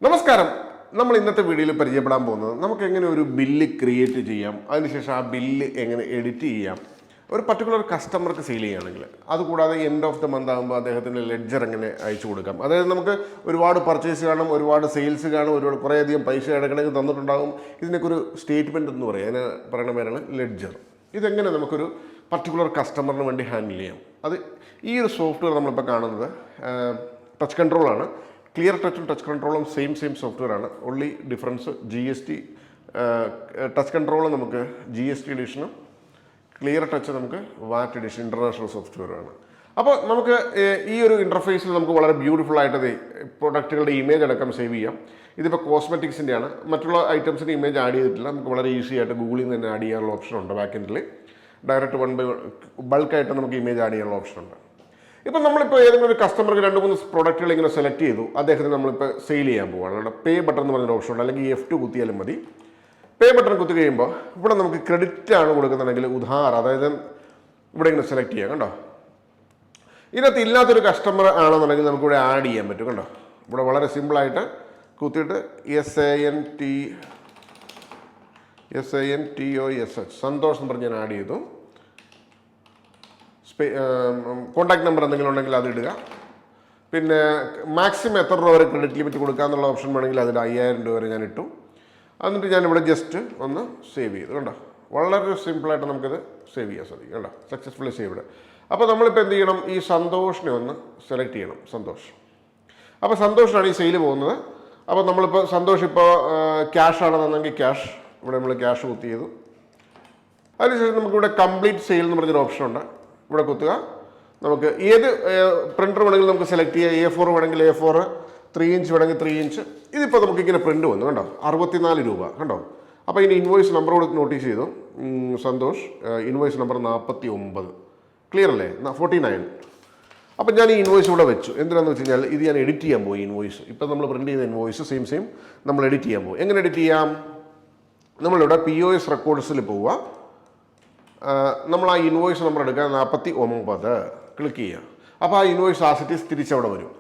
നമസ്കാരം. നമ്മൾ ഇന്നത്തെ വീഡിയോയിൽ പരിചയപ്പെടാൻ പോകുന്നത് നമുക്ക് എങ്ങനെ ഒരു ബില്ല് ക്രിയേറ്റ് ചെയ്യാം, അതിനുശേഷം ആ ബില്ല് എങ്ങനെ എഡിറ്റ് ചെയ്യാം, ഒരു പർട്ടിക്കുലർ കസ്റ്റമർക്ക് സെയിൽ ചെയ്യുകയാണെങ്കിൽ. അതുകൂടാതെ എൻഡ് ഓഫ് ദ മന്ത് ആകുമ്പോൾ അദ്ദേഹത്തിൻ്റെ ലെഡ്ജർ എങ്ങനെ അയച്ചു കൊടുക്കാം. അതായത് നമുക്ക് ഒരുപാട് പർച്ചേസ് കാണും, ഒരുപാട് സെയിൽസ് കാണും, ഒരുപാട് കുറേയധികം പൈസ ഇടക്കിടക്ക് തന്നിട്ടുണ്ടാകും. ഇതിനൊക്കെ ഒരു സ്റ്റേറ്റ്മെൻറ്റ് എന്ന് പറയും, അതിന് പറയുന്ന പേരാണ് ലെഡ്ജർ. ഇതെങ്ങനെ നമുക്കൊരു പർട്ടിക്കുലർ കസ്റ്റമറിന് വേണ്ടി ഹാൻഡിൽ ചെയ്യാം. അത് ഈ ഒരു സോഫ്റ്റ്വെയർ നമ്മളിപ്പോൾ കാണുന്നത് ടച്ച് കൺട്രോളാണ്. ക്ലിയർ ടച്ചും ടച്ച് കൺട്രോളും സെയിം സോഫ്റ്റ്വെയർ ആണ്. Only difference GST touch control നമുക്ക് GST എഡിഷനും ക്ലിയർ ടച്ച് നമുക്ക് VAT എഡിഷൻ ഇൻ്റർനാഷണൽ സോഫ്റ്റ്വെയർ ആണ്. അപ്പോൾ നമുക്ക് ഈ ഒരു ഇൻ്റർഫേസിൽ നമുക്ക് വളരെ ബ്യൂട്ടിഫുൾ ആയിട്ട് പ്രൊഡക്റ്റുകളുടെ ഇമേജ് അടക്കം സേവ് ചെയ്യാം. ഇതിപ്പോൾ കോസ്മെറ്റിക്സിൻ്റെ ആണ്. മറ്റുള്ള ഐറ്റംസിന് ഇമേജ് ആഡ് ചെയ്തിട്ടില്ല. നമുക്ക് വളരെ ഈസി ആയിട്ട് ഗൂഗിളിൽ നിന്ന് തന്നെ ആഡ് ചെയ്യാനുള്ള ഓപ്ഷൻ ഉണ്ട്. ബാക്ക് എൻഡിൽ ഡയറക്റ്റ് 1 by 1 ബൾക്കായിട്ട് നമുക്ക് ഇമേജ് ആഡ് ചെയ്യാനുള്ള ഓപ്ഷൻ ഉണ്ട്. ഇപ്പം നമ്മളിപ്പോൾ ഏതെങ്കിലും ഒരു കസ്റ്റമർക്ക് 2-3 പ്രൊഡക്റ്റുകൾ ഇങ്ങനെ സെലക്ട് ചെയ്തു, അദ്ദേഹത്തിന് നമ്മളിപ്പോൾ സെയിൽ ചെയ്യാൻ പോവുകയാണ്. അവിടെ പേ ബട്ടൺ എന്ന് പറഞ്ഞൊരു ഓപ്ഷൻ ഉണ്ട്, അല്ലെങ്കിൽ F2 കുത്തിയാലും മതി. പേ ബട്ടൺ കുത്തി കഴിയുമ്പോൾ ഇവിടെ നമുക്ക് ക്രെഡിറ്റ് ആണ് കൊടുക്കുന്നുണ്ടെങ്കിൽ അതായത് ഇവിടെ ഇങ്ങനെ സെലക്ട് ചെയ്യാം. കണ്ടോ, ഇതിനകത്ത് ഇല്ലാത്തൊരു കസ്റ്റമർ ആണെന്നുണ്ടെങ്കിൽ നമുക്കിവിടെ ആഡ് ചെയ്യാൻ പറ്റും. കണ്ടോ, ഇവിടെ വളരെ സിമ്പിളായിട്ട് കുത്തിയിട്ട് SANTOSH സന്തോഷ് എന്ന് പറഞ്ഞ് ഞാൻ ആഡ് ചെയ്തു. കോൺടാക്ട് നമ്പർ എന്തെങ്കിലും ഉണ്ടെങ്കിൽ അത് ഇടുക. പിന്നെ മാക്സിമം എത്ര രൂപ വരെ ക്രെഡിറ്റ് ലിമിറ്റ് കൊടുക്കാമെന്നുള്ള ഓപ്ഷൻ വേണമെങ്കിൽ അതിൽ 5000 രൂപ വരെ ഞാൻ ഇട്ടു. എന്നിട്ട് ഞാനിവിടെ ജസ്റ്റ് ഒന്ന് സേവ് ചെയ്തു. കണ്ടോ, വളരെ സിമ്പിളായിട്ട് നമുക്കിത് സേവ് ചെയ്യാൻ സാധിക്കും. കണ്ടോ, സക്സസ്ഫുള്ളി സേവ്ഡ്. അപ്പോൾ നമ്മളിപ്പോൾ എന്ത് ചെയ്യണം, ഈ സന്തോഷിനെ ഒന്ന് സെലക്ട് ചെയ്യണം. സന്തോഷ്. അപ്പോൾ സന്തോഷിനാണ് ഈ സെയിൽ പോകുന്നത്. അപ്പോൾ നമ്മളിപ്പോൾ സന്തോഷ് ഇപ്പോൾ ക്യാഷ് ആണെന്നുണ്ടെങ്കിൽ ക്യാഷ്, ഇവിടെ നമ്മൾ ക്യാഷ് കുത്തി ചെയ്തു. അതിനുശേഷം നമുക്കിവിടെ കംപ്ലീറ്റ് സെയിൽ എന്ന് പറഞ്ഞൊരു ഓപ്ഷൻ ഉണ്ട്. ഇവിടെ കുത്തുക. നമുക്ക് ഏത് പ്രിൻ്റർ വേണമെങ്കിലും നമുക്ക് സെലക്ട് ചെയ്യാം. A4 വേണമെങ്കിൽ A4, 3 ഇഞ്ച് വേണമെങ്കിൽ 3 ഇഞ്ച്. ഇതിപ്പോൾ നമുക്കിങ്ങനെ പ്രിൻ്റ് വന്നു. കണ്ടോ, 64 രൂപ. കണ്ടോ, അപ്പോൾ ഇതിന് ഇൻവോയ്സ് നമ്പർ കൂടെ നോട്ടീസ് ചെയ്തു. Santhosh, invoice number 49. ക്ലിയർ അല്ലേ? 49. അപ്പം ഞാൻ ഈ ഇൻവോയ്സ് ഇവിടെ വെച്ചു. എന്തിനാണെന്ന് വെച്ച് കഴിഞ്ഞാൽ ഇത് ഞാൻ എഡിറ്റ് ചെയ്യാൻ പോയി. ഇൻവോയ്സ് ഇപ്പം നമ്മൾ പ്രിൻ്റ് ചെയ്ത ഇൻവോയ്സ് സെയിം നമ്മൾ എഡിറ്റ് ചെയ്യാൻ പോകും. എങ്ങനെ എഡിറ്റ് ചെയ്യാം? നമ്മളിവിടെ POS റെക്കോർഡ്സിൽ പോവുക. നമ്മൾ ആ ഇൻവോയ്സ് നമ്പർ എടുക്കുക, 49 ക്ലിക്ക് ചെയ്യുക. അപ്പോൾ ആ ഇൻവോയ്സ് ആസിറ്റീസ് തിരിച്ചവിടെ വരും.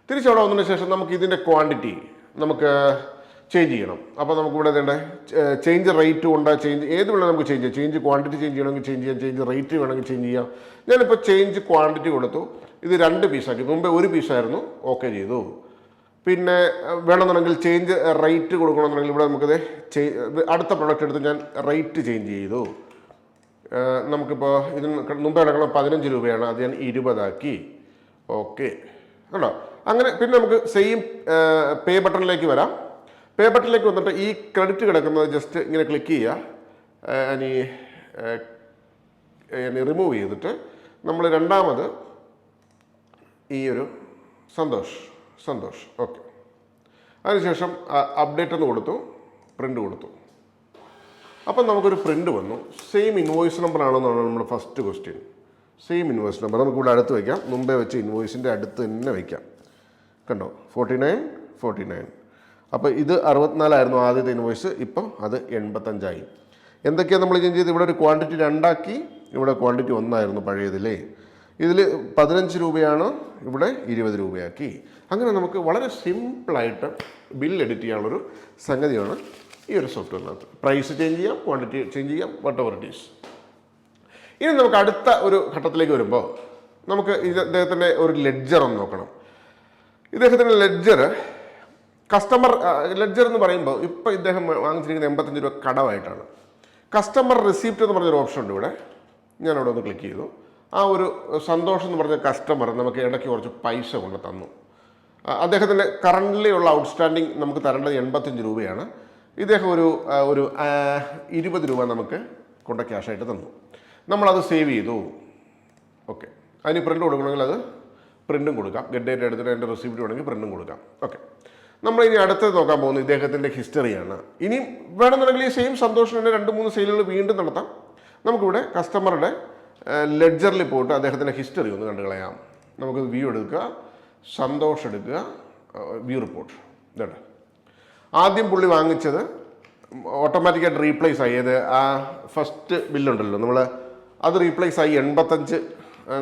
തിരിച്ചവിടെ വന്നതിന് ശേഷം നമുക്ക് ഇതിൻ്റെ ക്വാണ്ടിറ്റി നമുക്ക് ചേഞ്ച് ചെയ്യണം. അപ്പോൾ നമുക്കിവിടെ ഇതേണ്ടേ ചേഞ്ച് റേറ്റ് കൊണ്ട് ചേഞ്ച് ഏത് വേണമെങ്കിൽ നമുക്ക് ചേഞ്ച് ചെയ്യാം. ചേഞ്ച് ക്വാണ്ടിറ്റി ചേഞ്ച് ചെയ്യണമെങ്കിൽ ചേഞ്ച് ചെയ്യാം, ചേഞ്ച് റേറ്റ് വേണമെങ്കിൽ ചേഞ്ച് ചെയ്യാം. ഞാനിപ്പോൾ ചേഞ്ച് ക്വാണ്ടിറ്റി കൊടുത്തു. ഇത് 2 പീസാക്കി. മുമ്പേ 1 പീസായിരുന്നു, ഓക്കെ ചെയ്തു. പിന്നെ വേണമെന്നുണ്ടെങ്കിൽ ചേഞ്ച് റേറ്റ് കൊടുക്കണമെന്നുണ്ടെങ്കിൽ ഇവിടെ നമുക്കിത് അടുത്ത പ്രൊഡക്റ്റ് എടുത്ത് ഞാൻ റേറ്റ് ചേഞ്ച് ചെയ്തു. നമുക്കിപ്പോൾ ഇതിന് മുമ്പ് കിടക്കണം 15 രൂപയാണ്, അത് ഞാൻ 20 ആക്കി. ഓക്കെ, കേട്ടോ. അങ്ങനെ പിന്നെ നമുക്ക് സെയിം പേ ബട്ടണിലേക്ക് വരാം. പേ ബട്ടണിലേക്ക് വന്നിട്ട് ഈ ക്രെഡിറ്റ് കിടക്കുന്നത് ജസ്റ്റ് ഇങ്ങനെ ക്ലിക്ക് ചെയ്യുക. ഇനി റിമൂവ് ചെയ്തിട്ട് നമ്മൾ രണ്ടാമത് ഈ ഒരു സന്തോഷ് ഓക്കെ. അതിനുശേഷം അപ്ഡേറ്റ് എന്ന് കൊടുത്തു, പ്രിൻ്റ് കൊടുത്തു. അപ്പം നമുക്കൊരു പ്രിൻ്റ് വന്നു. സെയിം ഇൻവോയ്സ് നമ്പർ ആണെന്നാണ് നമ്മുടെ first question. Same invoice number നമുക്കിവിടെ അടുത്ത് വയ്ക്കാം. മുമ്പേ വെച്ച് ഇൻവോയ്സിൻ്റെ അടുത്ത് തന്നെ വയ്ക്കാം. കണ്ടോ, 49. അപ്പോൾ ഇത് 64 ആയിരുന്നു ആദ്യത്തെ ഇൻവോയ്സ്, ഇപ്പം അത് 85 ആയി. എന്തൊക്കെയാണ് നമ്മൾ ചേഞ്ച് ചെയ്ത്? ഇവിടെ ഒരു ക്വാണ്ടിറ്റി 2 ആക്കി, ഇവിടെ ക്വാണ്ടിറ്റി 1 ആയിരുന്നു പഴയതിലേ. ഇതിൽ 15 രൂപയാണ്, ഇവിടെ 20 രൂപയാക്കി. അങ്ങനെ നമുക്ക് വളരെ സിമ്പിളായിട്ട് ബിൽ എഡിറ്റ് ചെയ്യാനുള്ളൊരു സംഗതിയാണ് ഈ ഒരു സോഫ്റ്റ്വെയറിനകത്ത്. പ്രൈസ് ചേഞ്ച് ചെയ്യാം, ക്വാണ്ടിറ്റി ചേഞ്ച് ചെയ്യാം, വട്ട് എവർ ഇറ്റ് ഈസ്. ഇനി നമുക്ക് അടുത്ത ഒരു ഘട്ടത്തിലേക്ക് വരുമ്പോൾ നമുക്ക് ഇദ്ദേഹത്തിൻ്റെ ഒരു ലെഡ്ജർ ഒന്ന് നോക്കണം. ഇദ്ദേഹത്തിൻ്റെ ലെഡ്ജർ എന്ന് പറയുമ്പോൾ ഇപ്പോൾ ഇദ്ദേഹം വാങ്ങിച്ചിരിക്കുന്ന 85 രൂപ കടമായിട്ടാണ്. കസ്റ്റമർ റിസീപ്റ്റ് എന്ന് പറഞ്ഞൊരു ഓപ്ഷൻ ഉണ്ട് ഇവിടെ. ഞാനവിടെ ഒന്ന് ക്ലിക്ക് ചെയ്തു. ആ ഒരു സന്തോഷം എന്ന് പറഞ്ഞ കസ്റ്റമർ നമുക്ക് ഇടയ്ക്ക് കുറച്ച് പൈസ കൊണ്ട് തന്നു. അദ്ദേഹത്തിൻ്റെ കറൻ്റ്ലി ഉള്ള ഔട്ട്സ്റ്റാൻഡിങ് നമുക്ക് തരേണ്ടത് 85 രൂപയാണ്. ഇദ്ദേഹം ഒരു 20 രൂപ നമുക്ക് കൊണ്ട് ക്യാഷായിട്ട് തന്നു. നമ്മളത് സേവ് ചെയ്തു. ഓക്കെ, അതിന് പ്രിൻ്റ് കൊടുക്കണമെങ്കിൽ അത് പ്രിൻറ്റും കൊടുക്കാം. ഗെറ്റ് ഡേറ്റ് എടുത്തിട്ട് അതിൻ്റെ റെസിപ്റ്റ് വേണമെങ്കിൽ പ്രിൻറ്റും കൊടുക്കാം. ഓക്കെ, നമ്മളിനി അടുത്തത് നോക്കാൻ പോകുന്നത് ഇദ്ദേഹത്തിൻ്റെ ഹിസ്റ്ററിയാണ്. ഇനിയും വേണമെന്നുണ്ടെങ്കിൽ ഈ സെയിം സന്തോഷത്തിൻ്റെ 2-3 സെയിലുകൾ വീണ്ടും നടത്താം. നമുക്കിവിടെ കസ്റ്റമറുടെ ലെഡ്ജറിൽ പോയിട്ട് അദ്ദേഹത്തിൻ്റെ ഹിസ്റ്ററി ഒന്ന് കണ്ടു കളയാം. നമുക്ക് വ്യൂ എടുക്കുക, സന്തോഷം എടുക്കുക, വ്യൂ റിപ്പോർട്ട്. ഇതാണ് ആദ്യം പുള്ളി വാങ്ങിച്ചത് ഓട്ടോമാറ്റിക്കായിട്ട് റീപ്ലേസ് ആയി. ഏത് ആ ഫസ്റ്റ് ബില്ലുണ്ടല്ലോ നമ്മൾ അത് റീപ്ലേസ് ആയി. 85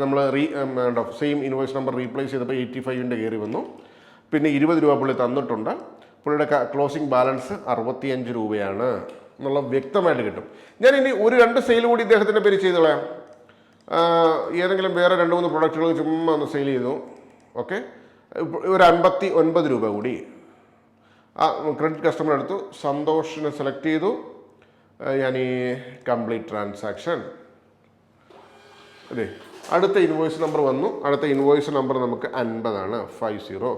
നമ്മൾ സെയിം ഇൻവോയ്സ് നമ്പർ റീപ്ലേസ് ചെയ്തപ്പോൾ 85ൻ്റെ കയറി വന്നു. പിന്നെ 20 രൂപ പുള്ളി തന്നിട്ടുണ്ട്. പുള്ളിയുടെ ക്ലോസിംഗ് ബാലൻസ് 65 രൂപയാണ് എന്നുള്ള വ്യക്തമായിട്ട് കിട്ടും. ഞാൻ ഇനി ഒരു 2 സെയിൽ കൂടി ഇദ്ദേഹത്തിൻ്റെ പേര് ചെയ്ത് കളയാം. ഏതെങ്കിലും വേറെ 2-3 പ്രൊഡക്റ്റുകൾ ചുമ്മാ ഒന്ന് സെയിൽ ചെയ്തു. ഓക്കെ, ഒരു 59 രൂപ കൂടി ആ ക്രെഡിറ്റ് കസ്റ്റമർ എടുത്തു. സന്തോഷിനെ സെലക്ട് ചെയ്തു. ഞാൻ ഈ കംപ്ലീറ്റ് ട്രാൻസാക്ഷൻ അതെ, അടുത്ത ഇൻവോയ്സ് നമ്പർ വന്നു. അടുത്ത ഇൻവോയ്സ് നമ്പർ നമുക്ക് 50 50.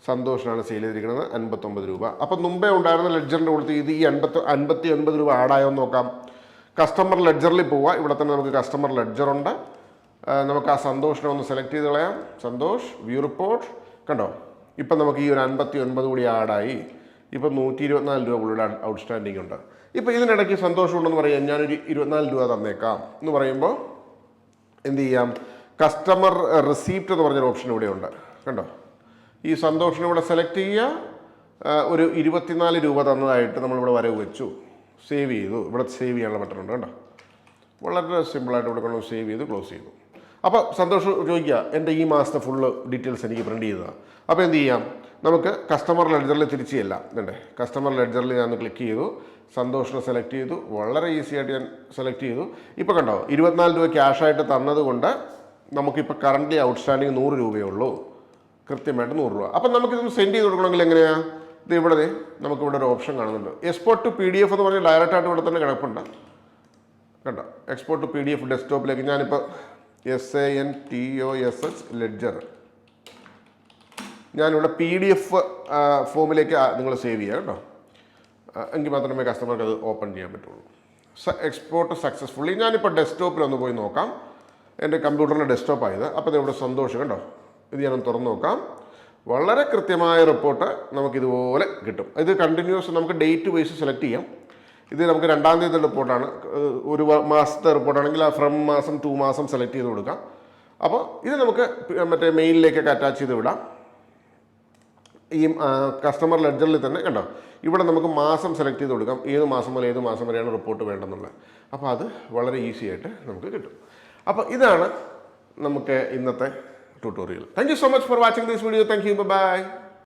സന്തോഷനാണ് സെയിൽ ചെയ്തിരിക്കുന്നത് 59 രൂപ. അപ്പം മുമ്പേ ഉണ്ടായിരുന്ന ലെഡ്ജറിൻ്റെ കൊടുത്ത് ഇത് ഈ 59 രൂപ ആഡായോ എന്ന് നോക്കാം. കസ്റ്റമർ ലെഡ്ജറിൽ പോവുക. ഇവിടെ തന്നെ നമുക്ക് കസ്റ്റമർ ലെഡ്ജറുണ്ട്. നമുക്ക് ആ സന്തോഷിനെ ഒന്ന് സെലക്ട് ചെയ്ത് കളയാം. സന്തോഷ് വ്യൂ റിപ്പോർട്ട് കണ്ടോ, ഇപ്പം നമുക്ക് ഈ ഒരു 59 കൂടി ആഡായി. ഇപ്പം 124 രൂപ പുള്ളിയുടെ ഔട്ട്സ്റ്റാൻഡിങ് ഉണ്ട്. ഇപ്പം ഇതിനിടയ്ക്ക് സന്തോഷമുണ്ടെന്ന് പറയാം, ഞാനൊരു 24 രൂപ തന്നേക്കാം എന്ന് പറയുമ്പോൾ എന്ത് ചെയ്യാം, കസ്റ്റമർ റിസീപ്റ്റ് എന്ന് പറഞ്ഞൊരു ഓപ്ഷൻ ഇവിടെ ഉണ്ട് കണ്ടോ. ഈ സന്തോഷിനെ ഇവിടെ സെലക്ട് ചെയ്യുക. ഒരു 24 രൂപ തന്നതായിട്ട് നമ്മളിവിടെ വരവ് വെച്ചു. സേവ് ചെയ്തു. ഇവിടെ സേവ് ചെയ്യാനുള്ള ബട്ടൺ ഉണ്ട് കണ്ടോ. വളരെ സിമ്പിളായിട്ട് ഇവിടെ കൊണ്ട് സേവ് ചെയ്ത് ക്ലോസ് ചെയ്തു. അപ്പോൾ സന്തോഷം ചോദിക്കുക, എൻ്റെ ഈ മാസത്തെ ഫുള്ള് ഡീറ്റെയിൽസ് എനിക്ക് പ്രിൻറ്റ് ചെയ്തതാണ്. അപ്പോൾ എന്ത് ചെയ്യാം, നമുക്ക് കസ്റ്റമർ ലെഡ്ജറിൽ തിരിച്ചു ചെല്ലാം. ഇതുണ്ട് കസ്റ്റമർ ലെഡ്ജറിൽ ഞാൻ ക്ലിക്ക് ചെയ്തു. സന്തോഷിനെ സെലക്ട് ചെയ്തു. വളരെ ഈസി ആയിട്ട് ഞാൻ സെലക്ട് ചെയ്തു. ഇപ്പോൾ കണ്ടോ 24 രൂപ ക്യാഷായിട്ട് തന്നതുകൊണ്ട് നമുക്കിപ്പോൾ കറൻ്റ് ഔട്ട്സ്റ്റാൻഡിങ് 100 രൂപയേ ഉള്ളൂ. കൃത്യമായിട്ട് 100 രൂപ. അപ്പം നമുക്കിതൊന്ന് സെൻഡ് ചെയ്ത് കൊടുക്കണമെങ്കിൽ എങ്ങനെയാണ്? ഇത് ഇവിടെ നമുക്കിവിടെ ഒരു ഓപ്ഷൻ കാണുന്നുണ്ട്. എക്സ്പോർട്ട് ടു PDF എന്ന് പറഞ്ഞാൽ ഡയറക്റ്റായിട്ട് ഇവിടെ തന്നെ കിടപ്പുണ്ട് കണ്ടോ. എക്സ്പോർട്ട് ടു PDF ഡെസ്ക്ടോപ്പിലേക്ക് ഞാനിപ്പോൾ SANTOSH ലെഡ്ജർ ഞാനിവിടെ PDF ഫോമിലേക്ക് നിങ്ങൾ സേവ് ചെയ്യുക കേട്ടോ. എങ്കിൽ മാത്രമേ കസ്റ്റമർക്ക് അത് ഓപ്പൺ ചെയ്യാൻ പറ്റുള്ളൂ. Export successfully. ഞാനിപ്പോൾ ഡെസ്ക്ടോപ്പിലൊന്ന് പോയി നോക്കാം. എൻ്റെ കമ്പ്യൂട്ടറിൻ്റെ ഡെസ്ക്ടോപ്പായത്. അപ്പോൾ ഇതിവിടെ സന്തോഷം കണ്ടോ. ഇത് ഞാനൊന്ന് തുറന്ന് നോക്കാം. വളരെ കൃത്യമായ റിപ്പോർട്ട് നമുക്കിതുപോലെ കിട്ടും. ഇത് കണ്ടിന്യൂസ് നമുക്ക് ഡേറ്റ് വൈസ് സെലക്ട് ചെയ്യാം. ഇത് നമുക്ക് 2-ാം തീയതി റിപ്പോർട്ടാണ്. ഒരു മാസത്തെ റിപ്പോർട്ടാണെങ്കിൽ ആ ഫ്രം മാസം 2 മാസം സെലക്ട് ചെയ്ത് കൊടുക്കാം. അപ്പോൾ ഇത് നമുക്ക് മറ്റേ മെയിലിലേക്കൊക്കെ അറ്റാച്ച് ചെയ്ത് വിടാം. ഈ കസ്റ്റമർ ലെഡ്ജറിൽ തന്നെ കണ്ടോ, ഇവിടെ നമുക്ക് മാസം സെലക്ട് ചെയ്ത് കൊടുക്കാം. ഏത് മാസം മുതൽ ഏത് മാസം വരെയാണ് റിപ്പോർട്ട് വേണ്ടെന്നുള്ളത്. അപ്പോൾ അത് വളരെ ഈസി ആയിട്ട് നമുക്ക് കിട്ടും. അപ്പോൾ ഇതാണ് നമുക്ക് ഇന്നത്തെ tutorial. Thank you so much for watching this video. Thank you. Bye-bye.